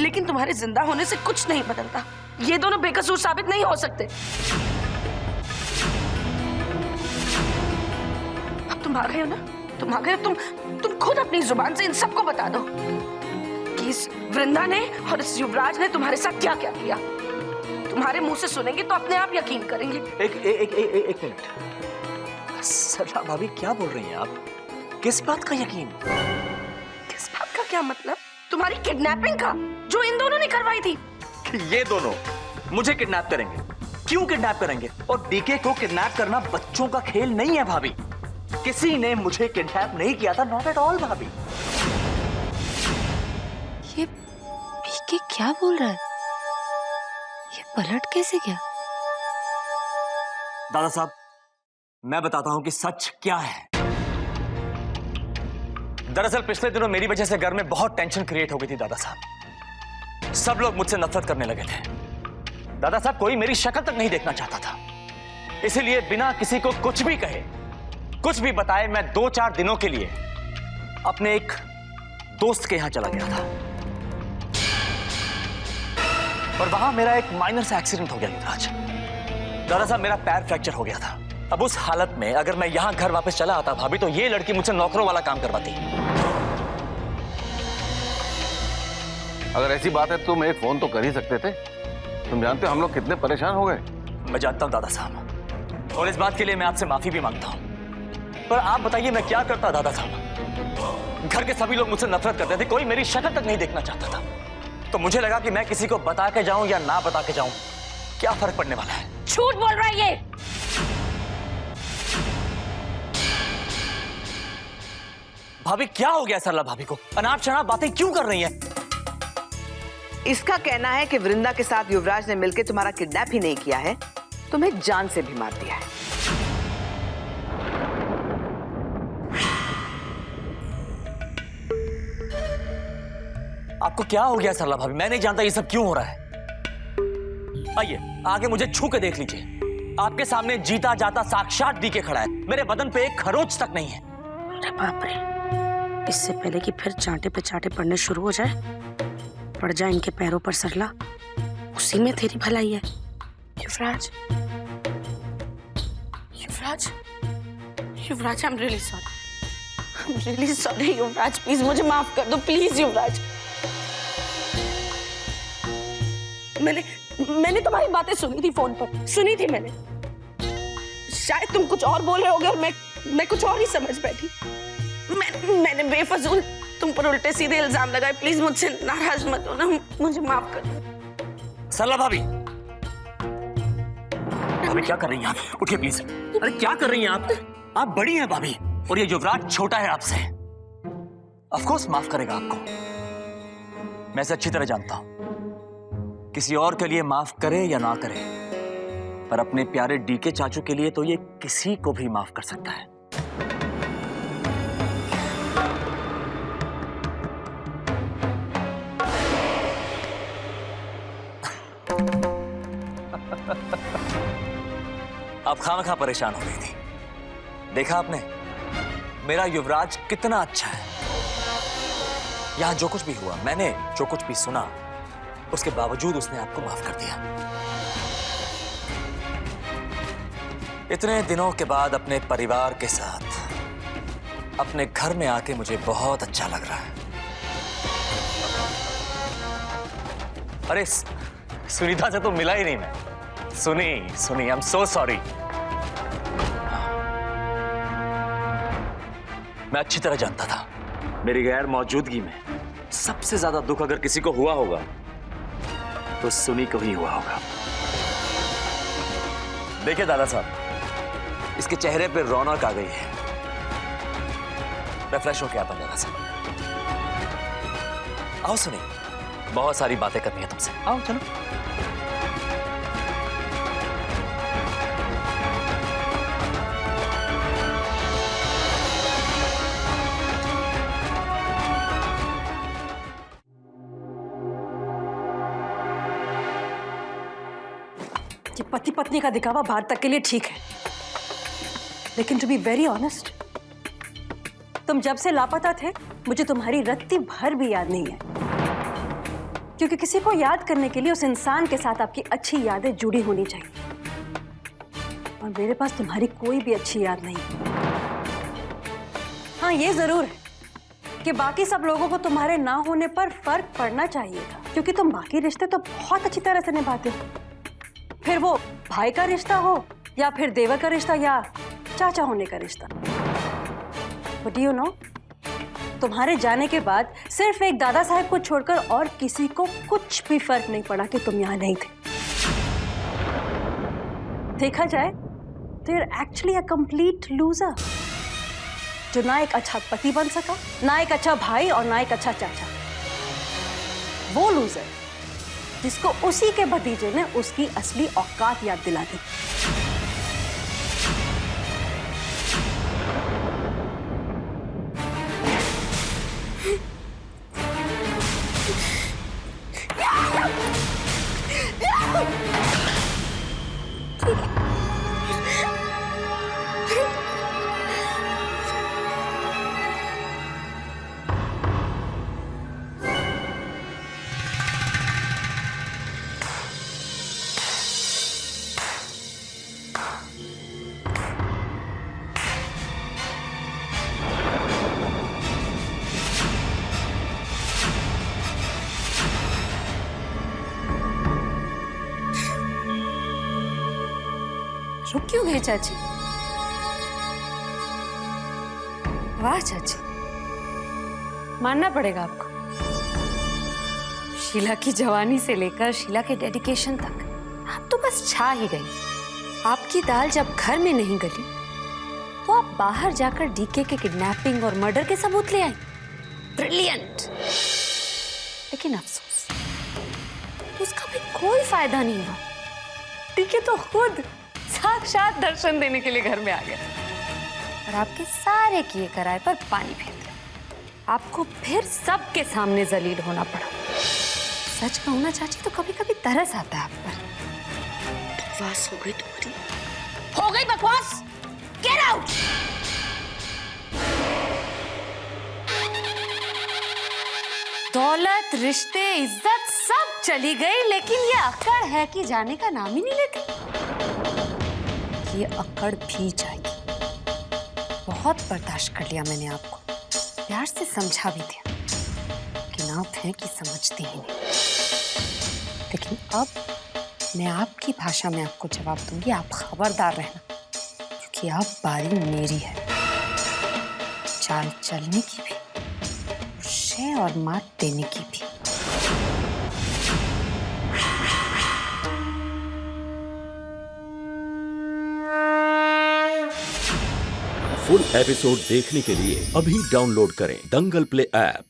लेकिन तुम्हारे जिंदा होने से कुछ नहीं बदलता। ये दोनों बेकसूर साबित नहीं हो सकते। अब तुम आ गए हो ना, तुम आ गए हो। तुम खुद अपनी जुबान से इन सबको बता दो कि इस वृंदा ने और इस युवराज ने तुम्हारे साथ क्या क्या किया। तुम्हारे मुंह से सुनेंगे तो अपने आप यकीन करेंगे। एक मिनट। सरला भाभी क्या बोल रही हैं आप? किस बात का यकीन? किस बात का क्या मतलब? तुम्हारी किडनैपिंग का, जो इन दोनों ने करवाई थी। ये दोनों मुझे किडनैप करेंगे? क्यों किडनैप करेंगे? और डीके को किडनैप करना बच्चों का खेल नहीं है भाभी। किसी ने मुझे किडनैप नहीं किया था, नॉट एट ऑल भाभी। ये पीके क्या बोल रहा है? ये पलट कैसे गया? दादा साहब, मैं बताता हूं कि सच क्या है। दरअसल पिछले दिनों मेरी वजह से घर में बहुत टेंशन क्रिएट हो गई थी दादा साहब। सब लोग मुझसे नफरत करने लगे थे। दादा साहब, कोई मेरी शक्ल तक नहीं देखना चाहता था। इसीलिए बिना किसी को कुछ भी कहे, कुछ भी बताए, मैं 2-4 दिनों के लिए अपने एक दोस्त के यहां चला गया था। और वहां मेरा एक माइनर सा एक्सीडेंट हो गया युवराज। दादा साहब, मेरा पैर फ्रैक्चर हो गया था। अब उस हालत में अगर मैं यहां घर वापस चला आता भाभी, तो ये लड़की मुझसे नौकरों वाला काम करवाती। अगर ऐसी बात है तो एक फोन तो कर ही सकते थे। तुम जानते हो हम लोग कितने परेशान हो गए। मैं जानता हूं दादा साहब, और इस बात के लिए मैं आपसे माफी भी मांगता हूं। पर आप बताइए मैं क्या करता दादा साहब? घर के सभी लोग मुझसे नफरत करते थे, कोई मेरी शक्ल तक नहीं देखना चाहता था। तो मुझे लगा कि मैं किसी को बता के जाऊं या ना बता के जाऊं, क्या फर्क पड़ने वाला है? झूठ बोल रहा है ये। भाभी क्या हो गया सरला भाभी को? अनाप शनाप बातें क्यों कर रही हैं? इसका कहना है कि वृंदा के साथ युवराज ने मिलकर तुम्हारा किडनैप ही नहीं किया है, तुम्हें जान से भी मार दिया है। आपको क्या हो गया सरला भाभी? मैं नहीं जानता ये सब क्यों हो रहा है। आइए आगे मुझे छू के देख लीजिए। आपके सामने जीता जाता साक्षात डीके खड़ा है। मेरे बदन पे एक खरोच तक नहीं है। अरे बाप रे, इससे पहले कि फिर चांटे पे चांटे पड़ने शुरू हो जाए, पड़ जाए इनके पैरों पर सरला, उसी में तेरी भलाई है। Yuvraj, Yuvraj, Yuvraj, I am really sorry, I am really sorry Yuvraj, please मुझे माफ कर दो, प्लीज युवराज। मैंने तुम्हारी बातें सुनी थी, फोन पर सुनी थी मैंने। शायद तुम कुछ और बोल रहे होगे और मैं कुछ और ही समझ बैठी। मैंने बेफजूल तुम पर उल्टे सीधे इल्जाम लगाए। प्लीज मुझसे नाराज मत हो ना, मुझे माफ कर दो। सरला भाभी, भाभी क्या कर रही हैं आप? उठिए प्लीज। अरे क्या कर रही हैं आप? आप बड़ी हैं भाभी, और ये युवराज छोटा है आपसे। ऑफ कोर्स माफ करेगा आपको, मैं इसे अच्छी तरह जानता हूं। किसी और के लिए माफ करे या ना करे, पर अपने प्यारे डीके चाचू के लिए तो ये किसी को भी माफ कर सकता है। आप खामखा परेशान हो गई थी। देखा आपने मेरा युवराज कितना अच्छा है। यहां जो कुछ भी हुआ, मैंने जो कुछ भी सुना, उसके बावजूद उसने आपको माफ कर दिया। इतने दिनों के बाद अपने परिवार के साथ अपने घर में आके मुझे बहुत अच्छा लग रहा है। अरे सुनीता से तो मिला ही नहीं मैं। सुनी, आई एम सो सॉरी। मैं अच्छी तरह जानता था मेरी गैर मौजूदगी में सबसे ज्यादा दुख अगर किसी को हुआ होगा तो सुनी को ही हुआ होगा। देखिए दादा साहब, इसके चेहरे पे रौनक आ गई है। रिफ्रेश हो के आता दादा साहब। आओ सुनी, बहुत सारी बातें करनी है तुमसे। आओ चलो। ये पति पत्नी का दिखावा बाहर तक के लिए ठीक है, लेकिन टू बी वेरी ऑनेस्ट, तुम जब से लापता थे मुझे तुम्हारी रत्ती भर भी याद नहीं है। क्योंकि किसी को याद करने के लिए उस इंसान के साथ आपकी अच्छी यादें जुड़ी होनी चाहिए, और मेरे पास तुम्हारी कोई भी अच्छी याद नहीं। हाँ, ये जरूर है कि बाकी सब लोगों को तुम्हारे ना होने पर फर्क पड़ना चाहिए था, क्योंकि तुम बाकी रिश्ते तो बहुत अच्छी तरह से निभाते हो, फिर वो भाई का रिश्ता हो या फिर देवर का रिश्ता या चाचा होने का रिश्ता। बट यू नो, तुम्हारे जाने के बाद सिर्फ एक दादा साहब को छोड़कर और किसी को कुछ भी फर्क नहीं पड़ा कि तुम यहाँ नहीं थे। देखा जाए तो you're actually a complete loser, जो ना एक अच्छा पति बन सका, ना एक अच्छा भाई और ना एक अच्छा चाचा। वो लूजर जिसको उसी के भतीजे ने उसकी असली औकात याद दिला दी। रुक क्यों गए चाची? वाह चाची, मानना पड़ेगा आपको। शीला की जवानी से लेकर शीला के डेडिकेशन तक आप तो बस छा ही गई। आपकी दाल जब घर में नहीं गली तो आप बाहर जाकर डीके के किडनैपिंग और मर्डर के सबूत ले आई। ब्रिलियंट। लेकिन अफसोस, उसका भी कोई फायदा नहीं हुआ। डीके तो खुद साक्षात दर्शन देने के लिए घर में आ गया और आपके सारे किए कराए पर पानी फेर दिया। आपको फिर सबके सामने जलील होना पड़ा। सच कहूं ना चाची, तो कभी कभी तरस आता है आप पर। बकवास हो गई तुम्हारी, हो गई बकवास। Get out. दौलत, रिश्ते, इज्जत सब चली गई, लेकिन ये अकड़ है कि जाने का नाम ही नहीं लेती। ये अकड़ भी जाएगी। बहुत बर्दाश्त कर लिया मैंने आपको, प्यार से समझा भी दिया कि नाव फेंकी समझती ही नहीं। लेकिन अब मैं आपकी भाषा में आपको जवाब दूंगी। आप खबरदार रहना, क्योंकि अब बारी मेरी है चाल चलने की भी, शय और मात देने की भी। फुल एपिसोड देखने के लिए अभी डाउनलोड करें दंगल प्ले ऐप।